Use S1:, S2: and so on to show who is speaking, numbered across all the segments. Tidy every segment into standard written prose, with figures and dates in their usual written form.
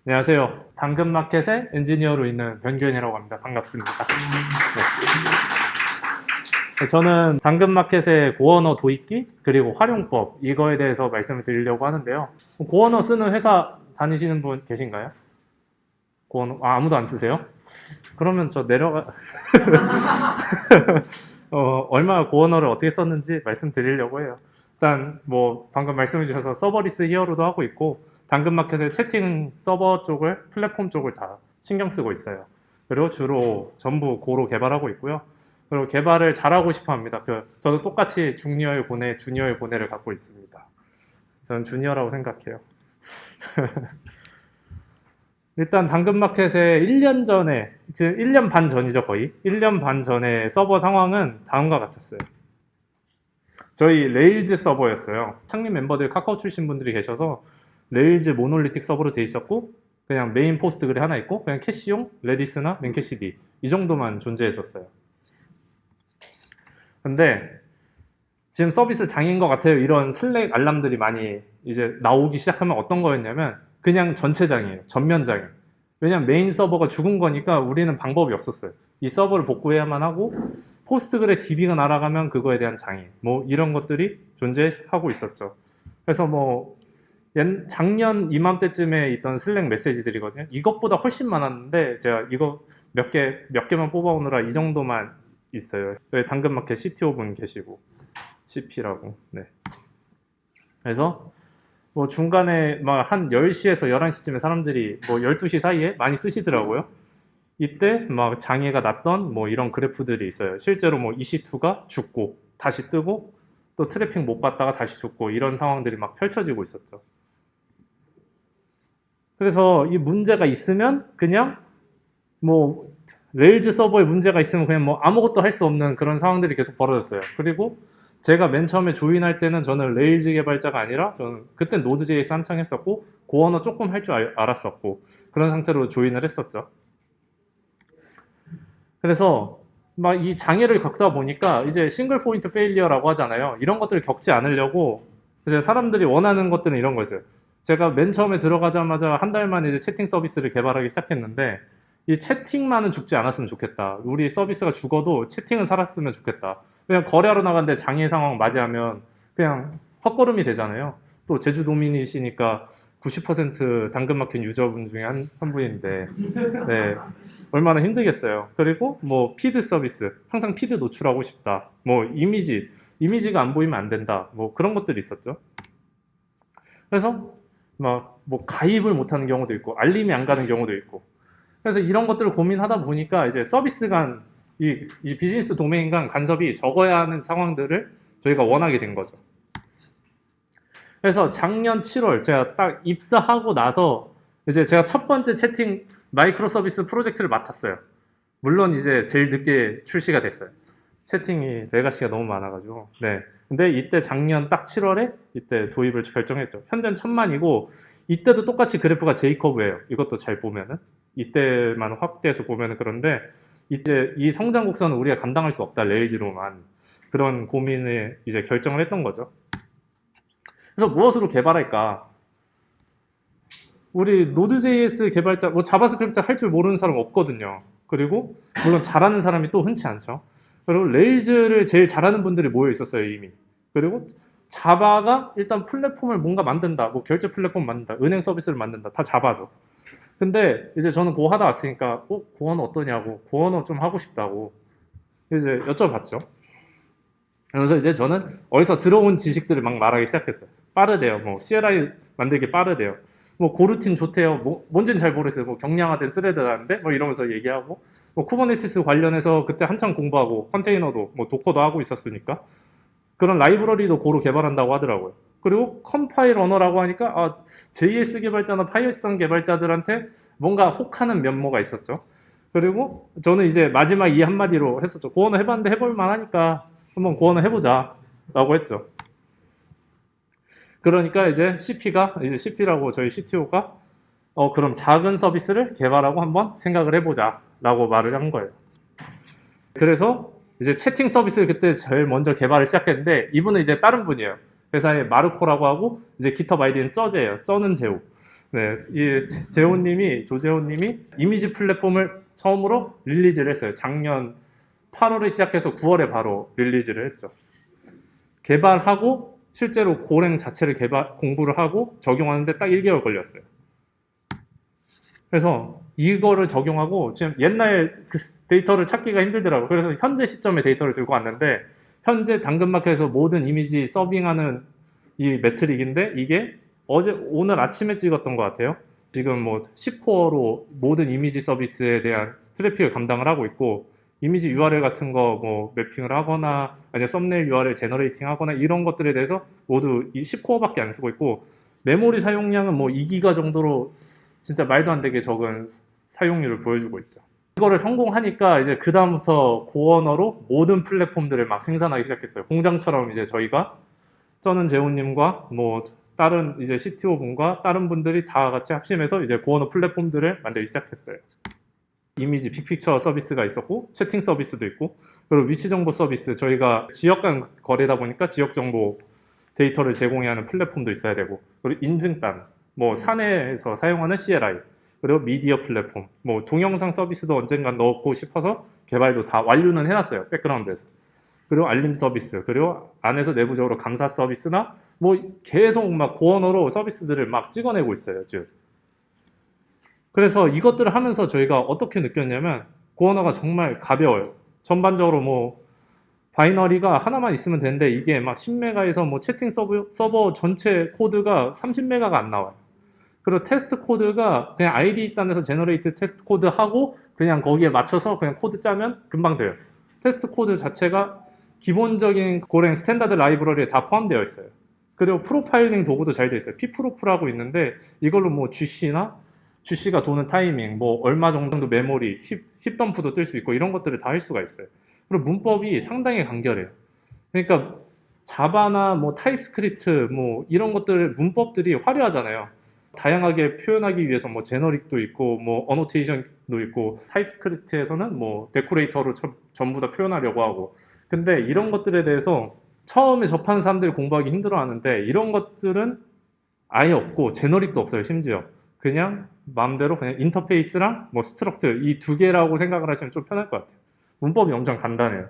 S1: 안녕하세요. 당근마켓의 엔지니어로 있는 변규현이라고 합니다. 반갑습니다. 네, 저는 당근마켓의 고언어 도입기 그리고 활용법 이거에 대해서 말씀을 드리려고 하는데요. 고언어 쓰는 회사 다니시는 분 계신가요? 고언어 아무도 안 쓰세요? 그러면 저 내려가 얼마나 고언어를 어떻게 썼는지 말씀드리려고 해요. 일단 뭐 방금 말씀해 주셔서 서버리스 히어로도 하고 있고 당근마켓의 채팅 서버 쪽을 플랫폼 쪽을 다 신경 쓰고 있어요. 그리고 주로 전부 고로 개발하고 있고요. 그리고 개발을 잘하고 싶어 합니다. 저도 똑같이 중니어의 고뇌, 주니어의 고뇌를 갖고 있습니다. 저는 주니어라고 생각해요. 일단 당근마켓에 1년 전에, 지금 1년 반 전이죠, 거의. 1년 반 전에 서버 상황은 다음과 같았어요. 저희 레일즈 서버였어요. 창립 멤버들 카카오 출신 분들이 계셔서 레일즈 모놀리틱 서버로 돼 있었고 그냥 메인 포스트 글이 하나 있고 그냥 캐시용 레디스나 맨캐시디 이 정도만 존재했었어요. 근데 지금 서비스 장인 것 같아요. 이런 슬랙 알람들이 많이 이제 나오기 시작하면 어떤 거였냐면 그냥 전체 장이에요. 전면 장이. 왜냐면 메인 서버가 죽은 거니까 우리는 방법이 없었어요. 이 서버를 복구해야만 하고 포스트글에 DB가 날아가면 그거에 대한 장애 뭐 이런 것들이 존재하고 있었죠. 그래서 뭐 작년 이맘때쯤에 있던 슬랙 메시지들이거든요. 이것보다 훨씬 많았는데 제가 이거 몇 개만 뽑아오느라 이 정도만 있어요. 당근마켓 CTO 분 계시고 CP라고. 네. 그래서 뭐 중간에 막 한 10시에서 11시쯤에 사람들이 뭐 12시 사이에 많이 쓰시더라고요. 이때 막 장애가 났던 뭐 이런 그래프들이 있어요. 실제로 뭐 EC2가 죽고 다시 뜨고 또 트래픽 못 받다가 다시 죽고 이런 상황들이 막 펼쳐지고 있었죠. 그래서 이 문제가 있으면 그냥 뭐 레일즈 서버에 문제가 있으면 그냥 뭐 아무것도 할 수 없는 그런 상황들이 계속 벌어졌어요. 그리고 제가 맨 처음에 조인할 때는 저는 레일즈 개발자가 아니라 저는 그때 노드.js 한창 했었고 고언어 조금 할 줄 알았었고 그런 상태로 조인을 했었죠. 그래서 막 이 장애를 겪다 보니까 이제 싱글 포인트 페일리어라고 하잖아요. 이런 것들을 겪지 않으려고 이제 사람들이 원하는 것들은 이런 거였어요. 제가 맨 처음에 들어가자마자 한 달 만에 이제 채팅 서비스를 개발하기 시작했는데 이 채팅만은 죽지 않았으면 좋겠다. 우리 서비스가 죽어도 채팅은 살았으면 좋겠다. 그냥 거래하러 나갔는데 장애 상황 맞이하면 그냥 헛걸음이 되잖아요. 또 제주 도민이시니까 90% 당근마켓 유저분 중에 한 분인데 네, 얼마나 힘들겠어요. 그리고 뭐 피드 서비스 항상 피드 노출하고 싶다. 뭐 이미지가 안 보이면 안 된다. 뭐 그런 것들이 있었죠. 그래서 막 뭐 가입을 못하는 경우도 있고 알림이 안 가는 경우도 있고 그래서 이런 것들을 고민하다 보니까 이제 서비스 간 이 비즈니스 도메인 간 간섭이 적어야 하는 상황들을 저희가 원하게 된 거죠. 그래서 작년 7월 제가 딱 입사하고 나서 이제 제가 첫 번째 채팅 마이크로 서비스 프로젝트를 맡았어요. 물론 이제 제일 늦게 출시가 됐어요. 채팅이 레가시가 너무 많아가지고. 네. 근데 이때 작년 딱 7월에 이때 도입을 결정했죠. 현재는 1000만이고 이때도 똑같이 그래프가 J커브예요. 이것도 잘 보면은 이때만 확대해서 보면은 그런데 이때 이 성장 곡선은 우리가 감당할 수 없다 레일즈로만 그런 고민을 이제 결정을 했던 거죠. 그래서 무엇으로 개발할까? 우리 노드.js 개발자, 뭐 자바스크립트 할 줄 모르는 사람 없거든요. 그리고 물론 잘하는 사람이 또 흔치 않죠. 그리고 레일즈를 제일 잘하는 분들이 모여 있었어요 이미. 그리고 자바가 일단 플랫폼을 뭔가 만든다, 뭐 결제 플랫폼 만든다, 은행 서비스를 만든다, 다 자바죠. 근데 이제 저는 고 하다 왔으니까, 고언어 어떠냐고, 고언어 좀 하고 싶다고 이제 여쭤봤죠. 그래서 이제 저는 어디서 들어온 지식들을 막 말하기 시작했어요. 빠르대요. 뭐 CLI 만들기 빠르대요. 뭐 고루틴 좋대요. 뭐 뭔지는 잘 모르겠어요. 뭐 경량화된 스레드라는데 뭐 이러면서 얘기하고 뭐 쿠버네티스 관련해서 그때 한창 공부하고 컨테이너도 뭐 도커도 하고 있었으니까 그런 라이브러리도 고로 개발한다고 하더라고요. 그리고 컴파일 언어라고 하니까 JS 개발자나 파이썬 개발자들한테 뭔가 혹하는 면모가 있었죠. 그리고 저는 이제 마지막 이 한마디로 했었죠. 고언어 해봤는데 해볼 만하니까 한번 고언을 해보자 라고 했죠. 그러니까 이제 CP라고 저희 CTO가 그럼 작은 서비스를 개발하고 한번 생각을 해보자 라고 말을 한 거예요. 그래서 이제 채팅 서비스를 그때 제일 먼저 개발을 시작했는데 이분은 이제 다른 분이에요. 회사에 마르코라고 하고 이제 GitHub 아이디는 쩌제예요. 쩌는 제우. 네, 이 조재호님이 이미지 플랫폼을 처음으로 릴리즈를 했어요. 작년 8월에 시작해서 9월에 바로 릴리즈를 했죠. 개발하고 실제로 고랭 자체를 공부를 하고 적용하는데 딱 1개월 걸렸어요. 그래서 이거를 적용하고 지금 옛날 그 데이터를 찾기가 힘들더라고요. 그래서 현재 시점의 데이터를 들고 왔는데 현재 당근마켓에서 모든 이미지 서빙하는 이 매트릭인데 이게 오늘 아침에 찍었던 것 같아요. 지금 뭐 10코어로 모든 이미지 서비스에 대한 트래픽을 감당을 하고 있고 이미지 URL 같은 거 뭐 매핑을 하거나 아니면 썸네일 URL 제너레이팅 하거나 이런 것들에 대해서 모두 이 10코어밖에 안 쓰고 있고 메모리 사용량은 뭐 2기가 정도로 진짜 말도 안 되게 적은 사용률을 보여주고 있죠. 이거를 성공하니까 이제 그 다음부터 고언어로 모든 플랫폼들을 막 생산하기 시작했어요. 공장처럼 이제 저는 재훈님과 뭐 다른 이제 CTO 분과 다른 분들이 다 같이 합심해서 이제 고언어 플랫폼들을 만들기 시작했어요. 이미지 빅픽처 서비스가 있었고 채팅 서비스도 있고 그리고 위치 정보 서비스 저희가 지역 간 거래다 보니까 지역 정보 데이터를 제공해야 하는 플랫폼도 있어야 되고 그리고 인증단 뭐 사내에서 사용하는 CLI 그리고 미디어 플랫폼 뭐 동영상 서비스도 언젠간 넣고 싶어서 개발도 다 완료는 해놨어요. 백그라운드에서. 그리고 알림 서비스 그리고 안에서 내부적으로 감사 서비스나 뭐 계속 막 고언어로 서비스들을 막 찍어내고 있어요 지금. 그래서 이것들을 하면서 저희가 어떻게 느꼈냐면 고언어가 정말 가벼워요. 전반적으로 뭐 바이너리가 하나만 있으면 되는데 이게 막 10메가에서 뭐 채팅 서버 전체 코드가 30메가가 안 나와요. 그리고 테스트 코드가 그냥 ID 단에서 제너레이트 테스트 코드 하고 그냥 거기에 맞춰서 그냥 코드 짜면 금방 돼요. 테스트 코드 자체가 기본적인 고랭 스탠다드 라이브러리에 다 포함되어 있어요. 그리고 프로파일링 도구도 잘 되어 있어요. ppro프라고 있는데 이걸로 뭐 GC가 도는 타이밍, 뭐 얼마 정도 메모리, 힙덤프도 뜰 수 있고 이런 것들을 다 할 수가 있어요. 그리고 문법이 상당히 간결해요. 그러니까 자바나 뭐 타입스크립트 뭐 이런 것들 문법들이 화려하잖아요. 다양하게 표현하기 위해서 뭐 제너릭도 있고 뭐 어노테이션도 있고 타입스크립트에서는 뭐 데코레이터로 전부 다 표현하려고 하고 근데 이런 것들에 대해서 처음에 접하는 사람들이 공부하기 힘들어하는데 이런 것들은 아예 없고 제너릭도 없어요. 심지어 그냥 마음대로 그냥 인터페이스랑 뭐 스트럭트 이 두 개라고 생각을 하시면 좀 편할 것 같아요. 문법이 엄청 간단해요.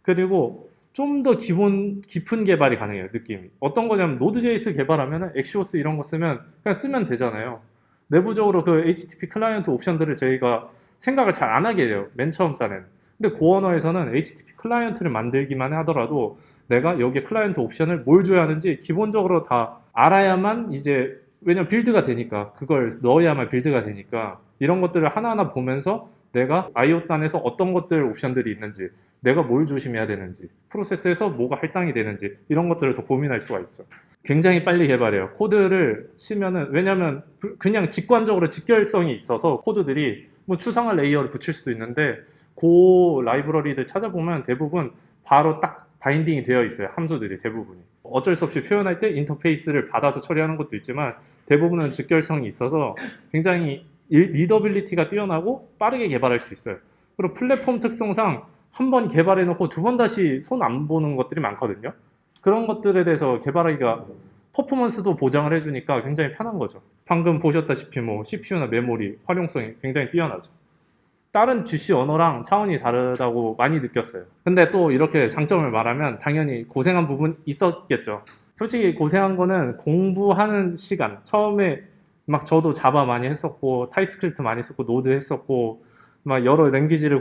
S1: 그리고 좀 더 깊은 개발이 가능해요. 느낌이. 어떤 거냐면 노드.js 개발하면 엑시오스 이런 거 쓰면 되잖아요. 내부적으로 그 HTTP 클라이언트 옵션들을 저희가 생각을 잘 안 하게 돼요. 맨 처음 단에는. 근데 고언어에서는 HTTP 클라이언트를 만들기만 하더라도 내가 여기에 클라이언트 옵션을 뭘 줘야 하는지 기본적으로 다 알아야만 이제 왜냐면 빌드가 되니까 그걸 넣어야만 빌드가 되니까 이런 것들을 하나하나 보면서 내가 IO 단에서 어떤 것들 옵션들이 있는지 내가 뭘 조심해야 되는지 프로세스에서 뭐가 할당이 되는지 이런 것들을 더 고민할 수가 있죠. 굉장히 빨리 개발해요. 코드를 치면은 왜냐면 그냥 직관적으로 직결성이 있어서 코드들이 뭐 추상화 레이어를 붙일 수도 있는데 그 라이브러리들 찾아보면 대부분 바로 딱 바인딩이 되어 있어요. 함수들이 대부분이. 어쩔 수 없이 표현할 때 인터페이스를 받아서 처리하는 것도 있지만 대부분은 직결성이 있어서 굉장히 리더빌리티가 뛰어나고 빠르게 개발할 수 있어요. 그리고 플랫폼 특성상 한 번 개발해놓고 두 번 다시 손 안 보는 것들이 많거든요. 그런 것들에 대해서 개발하기가 퍼포먼스도 보장을 해주니까 굉장히 편한 거죠. 방금 보셨다시피 뭐 CPU나 메모리 활용성이 굉장히 뛰어나죠. 다른 GC 언어랑 차원이 다르다고 많이 느꼈어요. 근데 또 이렇게 장점을 말하면 당연히 고생한 부분 있었겠죠. 솔직히 고생한 거는 공부하는 시간. 처음에 막 저도 자바 많이 했었고 타입스크립트 많이 했었고 노드 했었고 막 여러 랭귀지를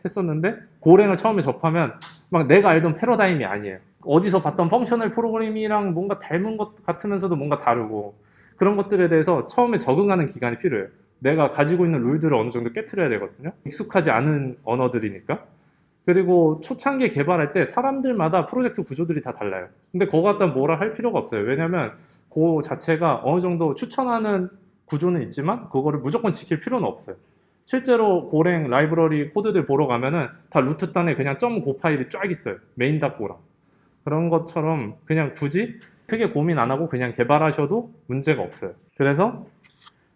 S1: 했었는데 고랭을 처음에 접하면 막 내가 알던 패러다임이 아니에요. 어디서 봤던 펑셔널 프로그래밍이랑 뭔가 닮은 것 같으면서도 뭔가 다르고 그런 것들에 대해서 처음에 적응하는 기간이 필요해요. 내가 가지고 있는 룰들을 어느 정도 깨트려야 되거든요. 익숙하지 않은 언어들이니까. 그리고 초창기 개발할 때 사람들마다 프로젝트 구조들이 다 달라요. 근데 그거 갖다 뭐라 할 필요가 없어요. 왜냐면 그 자체가 어느 정도 추천하는 구조는 있지만 그거를 무조건 지킬 필요는 없어요. 실제로 고랭 라이브러리 코드들 보러 가면은 다 루트 단에 그냥 .go 파일이 쫙 있어요. 메인.go랑. 그런 것처럼 그냥 굳이 크게 고민 안 하고 그냥 개발하셔도 문제가 없어요. 그래서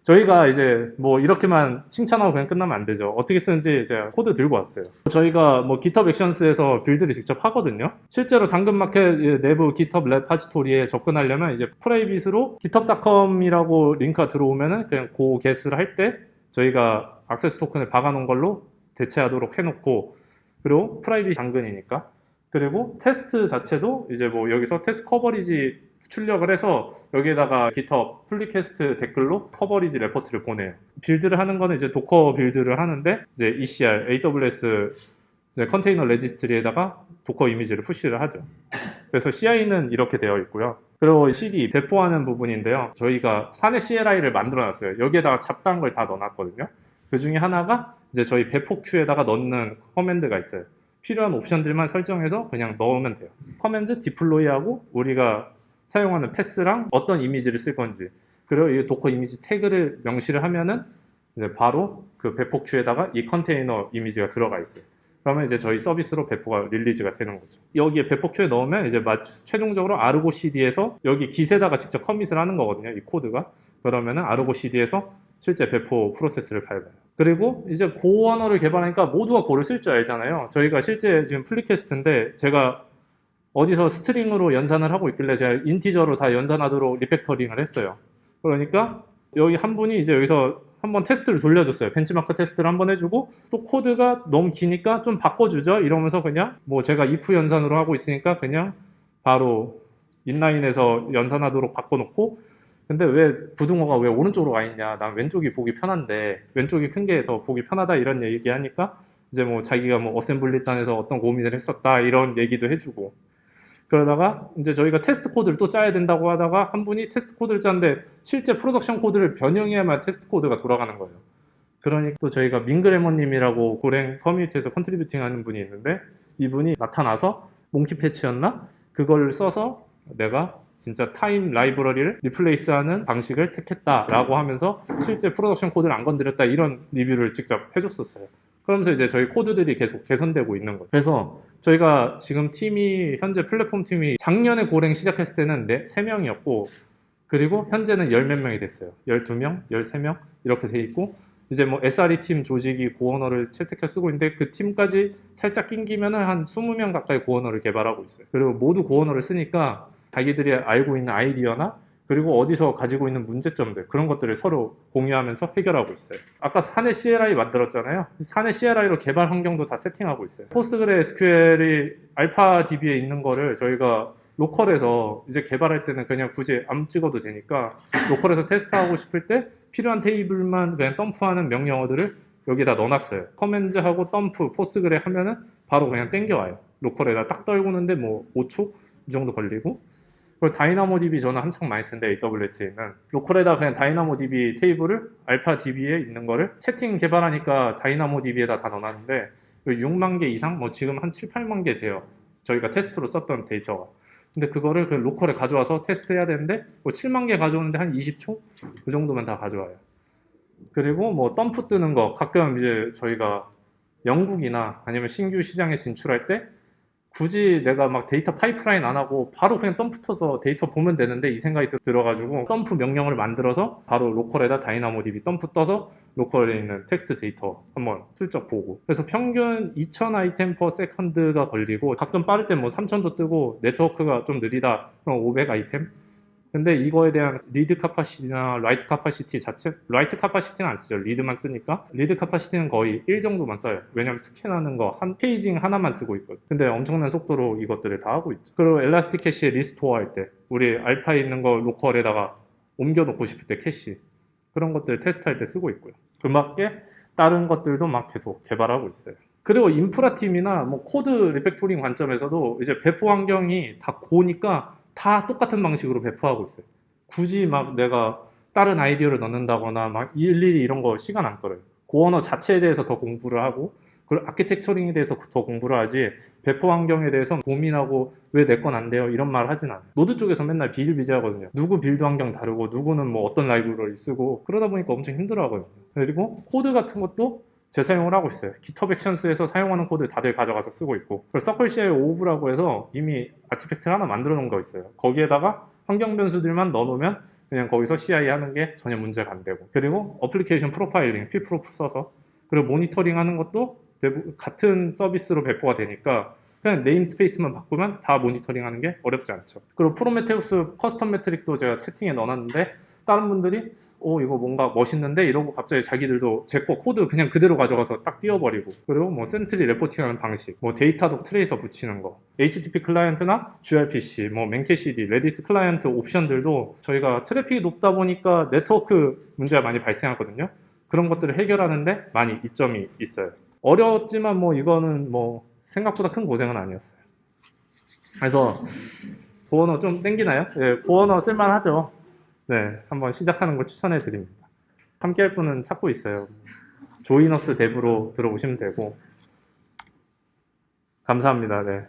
S1: 저희가 이제 뭐 이렇게만 칭찬하고 그냥 끝나면 안 되죠. 어떻게 쓰는지 제가 코드 들고 왔어요. 저희가 뭐 GitHub 액션스에서 빌드를 직접 하거든요. 실제로 당근마켓 내부 GitHub 레파지토리에 접근하려면 이제 프라이빗으로 github.com이라고 링크가 들어오면은 그냥 고 get을 할 때 저희가 액세스 토큰을 박아놓은 걸로 대체하도록 해놓고, 그리고 프라이빗 당근이니까, 그리고 테스트 자체도 이제 뭐 여기서 테스트 커버리지 출력을 해서 여기에다가 GitHub 풀리캐스트 댓글로 커버리지 레포트를 보내요. 빌드를 하는 거는 이제 도커 빌드를 하는데 이제 ECR, AWS 이제 컨테이너 레지스트리에다가 도커 이미지를 푸시를 하죠. 그래서 CI는 이렇게 되어 있고요. 그리고 CD 배포하는 부분인데요. 저희가 사내 CLI를 만들어 놨어요. 여기에다가 잡다한 걸 다 넣어놨거든요. 그 중에 하나가 이제 저희 배포 큐에다가 넣는 커맨드가 있어요. 필요한 옵션들만 설정해서 그냥 넣으면 돼요. 커맨드 디플로이하고 우리가 사용하는 패스랑 어떤 이미지를 쓸 건지, 그리고 이 도커 이미지 태그를 명시를 하면은 이제 바로 그 배포 큐에다가 이 컨테이너 이미지가 들어가 있어요. 그러면 이제 저희 서비스로 배포가 릴리즈가 되는 거죠. 여기에 배포 큐에 넣으면 이제 최종적으로 아르고 CD에서 여기 깃에다가 직접 커밋을 하는 거거든요. 이 코드가. 그러면은 아르고 CD에서 실제 배포 프로세스를 밟아요. 그리고 이제 고 언어를 개발하니까 모두가 고를 쓸 줄 알잖아요. 저희가 실제 지금 플리캐스트인데 제가 어디서 스트링으로 연산을 하고 있길래 제가 인티저로 다 연산하도록 리팩터링을 했어요. 그러니까 여기 한 분이 이제 여기서 한번 테스트를 돌려줬어요. 벤치마크 테스트를 한번 해주고, 또 코드가 너무 기니까 좀 바꿔주죠 이러면서 그냥 뭐 제가 if 연산으로 하고 있으니까 그냥 바로 인라인에서 연산하도록 바꿔놓고, 근데 왜 부등호가 왜 오른쪽으로 가 있냐, 난 왼쪽이 보기 편한데 왼쪽이 큰 게 더 보기 편하다 이런 얘기하니까 이제 뭐 자기가 뭐 어셈블리 단에서 어떤 고민을 했었다 이런 얘기도 해주고, 그러다가 이제 저희가 테스트 코드를 또 짜야 된다고 하다가 한 분이 테스트 코드를 짰는데 실제 프로덕션 코드를 변형해야만 테스트 코드가 돌아가는 거예요. 그러니까 또 저희가 민그레머님이라고 고랭 커뮤니티에서 컨트리뷰팅 하는 분이 있는데, 이분이 나타나서 몽키 패치였나? 그걸 써서 내가 진짜 타임 라이브러리를 리플레이스하는 방식을 택했다라고 하면서 실제 프로덕션 코드를 안 건드렸다 이런 리뷰를 직접 해줬었어요. 그러면서 이제 저희 코드들이 계속 개선되고 있는 거죠. 그래서 저희가 지금 팀이, 현재 플랫폼 팀이 작년에 고랭 시작했을 때는 3명이었고, 그리고 현재는 10몇 명이 됐어요. 12명, 13명 이렇게 돼 있고, 이제 뭐 SRE 팀 조직이 고언어를 채택해 쓰고 있는데 그 팀까지 살짝 낑기면은 한 20명 가까이 고언어를 개발하고 있어요. 그리고 모두 고언어를 쓰니까 자기들이 알고 있는 아이디어나 그리고 어디서 가지고 있는 문제점들, 그런 것들을 서로 공유하면서 해결하고 있어요. 아까 사내 CLI 만들었잖아요. 사내 CLI로 개발 환경도 다 세팅하고 있어요. 포스트그레SQL이 알파 DB에 있는 거를 저희가 로컬에서 이제 개발할 때는 그냥 굳이 안 찍어도 되니까 로컬에서 테스트하고 싶을 때 필요한 테이블만 그냥 덤프하는 명령어들을 여기다 넣어놨어요. 커맨드하고 덤프, 포스트그레 하면은 바로 그냥 땡겨와요. 로컬에다 딱 떨구는데 뭐 5초 이 정도 걸리고, 그리고 다이나모DB 저는 한창 많이 쓰는데 AWS에 있는 로컬에다 그냥 다이나모DB 테이블을 알파DB에 있는 거를 채팅 개발하니까 다이나모DB에다 다 넣어놨는데 6만 개 이상, 뭐 지금 한 7, 8만 개 돼요. 저희가 테스트로 썼던 데이터가. 근데 그거를 그 로컬에 가져와서 테스트해야 되는데 뭐 7만 개 가져오는데 한 20초? 그 정도면 다 가져와요. 그리고 뭐 덤프 뜨는 거 가끔 이제 저희가 영국이나 아니면 신규 시장에 진출할 때 굳이 내가 막 데이터 파이프라인 안 하고 바로 그냥 덤프 터서 데이터 보면 되는데 이 생각이 들어가지고 덤프 명령을 만들어서 바로 로컬에다 다이나모DB 덤프 떠서 로컬에 있는 텍스트 데이터 한번 슬쩍 보고, 그래서 평균 2000 아이템 per second가 걸리고 가끔 빠를 때 뭐 3000도 뜨고 네트워크가 좀 느리다 그럼 500 아이템. 근데 이거에 대한 리드 카파시티나 라이트 카파시티 자체, 라이트 카파시티는 안 쓰죠. 리드만 쓰니까. 리드 카파시티는 거의 1 정도만 써요. 왜냐면 스캔하는 거 한 페이징 하나만 쓰고 있거든요. 근데 엄청난 속도로 이것들을 다 하고 있죠. 그리고 엘라스틱 캐시에 리스토어 할 때 우리 알파에 있는 거 로컬에다가 옮겨놓고 싶을 때 캐시, 그런 것들 테스트할 때 쓰고 있고요. 그 맞게 다른 것들도 막 계속 개발하고 있어요. 그리고 인프라 팀이나 뭐 코드 리팩토링 관점에서도 이제 배포 환경이 다 고니까 다 똑같은 방식으로 배포하고 있어요. 굳이 막 내가 다른 아이디어를 넣는다거나 막 일일이 이런 거 시간 안 끌어요. 그 언어 자체에 대해서 더 공부를 하고, 그리고 아키텍처링에 대해서 더 공부를 하지 배포 환경에 대해서 고민하고 왜 내 건 안 돼요 이런 말 하진 않아요. 노드 쪽에서 맨날 비일비재하거든요. 누구 빌드 환경 다르고 누구는 뭐 어떤 라이브러리 쓰고 그러다 보니까 엄청 힘들어하거든요. 그리고 코드 같은 것도 재사용을 하고 있어요. GitHub 액션스에서 사용하는 코드 다들 가져가서 쓰고 있고, 그리고 서클 CI 오브라고 해서 이미 아티팩트를 하나 만들어 놓은 거 있어요. 거기에다가 환경 변수들만 넣어놓으면 그냥 거기서 CI 하는 게 전혀 문제가 안 되고, 그리고 어플리케이션 프로파일링, 피프로프 써서, 그리고 모니터링 하는 것도 같은 서비스로 배포가 되니까 그냥 네임스페이스만 바꾸면 다 모니터링 하는 게 어렵지 않죠. 그리고 프로메테우스 커스텀 메트릭도 제가 채팅에 넣어놨는데, 다른 분들이 이거 뭔가 멋있는데 이러고 갑자기 자기들도 제 거 코드 그냥 그대로 가져가서 딱 띄워버리고, 그리고 뭐 센트리 레포팅하는 방식, 뭐 데이터독 트레이서 붙이는 거, HTTP 클라이언트나 gRPC, 뭐 맨캐시디, 레디스 클라이언트 옵션들도 저희가 트래픽이 높다 보니까 네트워크 문제가 많이 발생하거든요. 그런 것들을 해결하는데 많이 이점이 있어요. 어려웠지만 뭐 이거는 뭐 생각보다 큰 고생은 아니었어요. 그래서 고언어 좀 땡기나요? 네, 고언어 쓸만하죠. 네, 한번 시작하는 걸 추천해 드립니다. 함께 할 분은 찾고 있어요. 조이너스 뎁으로 들어오시면 되고. 감사합니다. 네.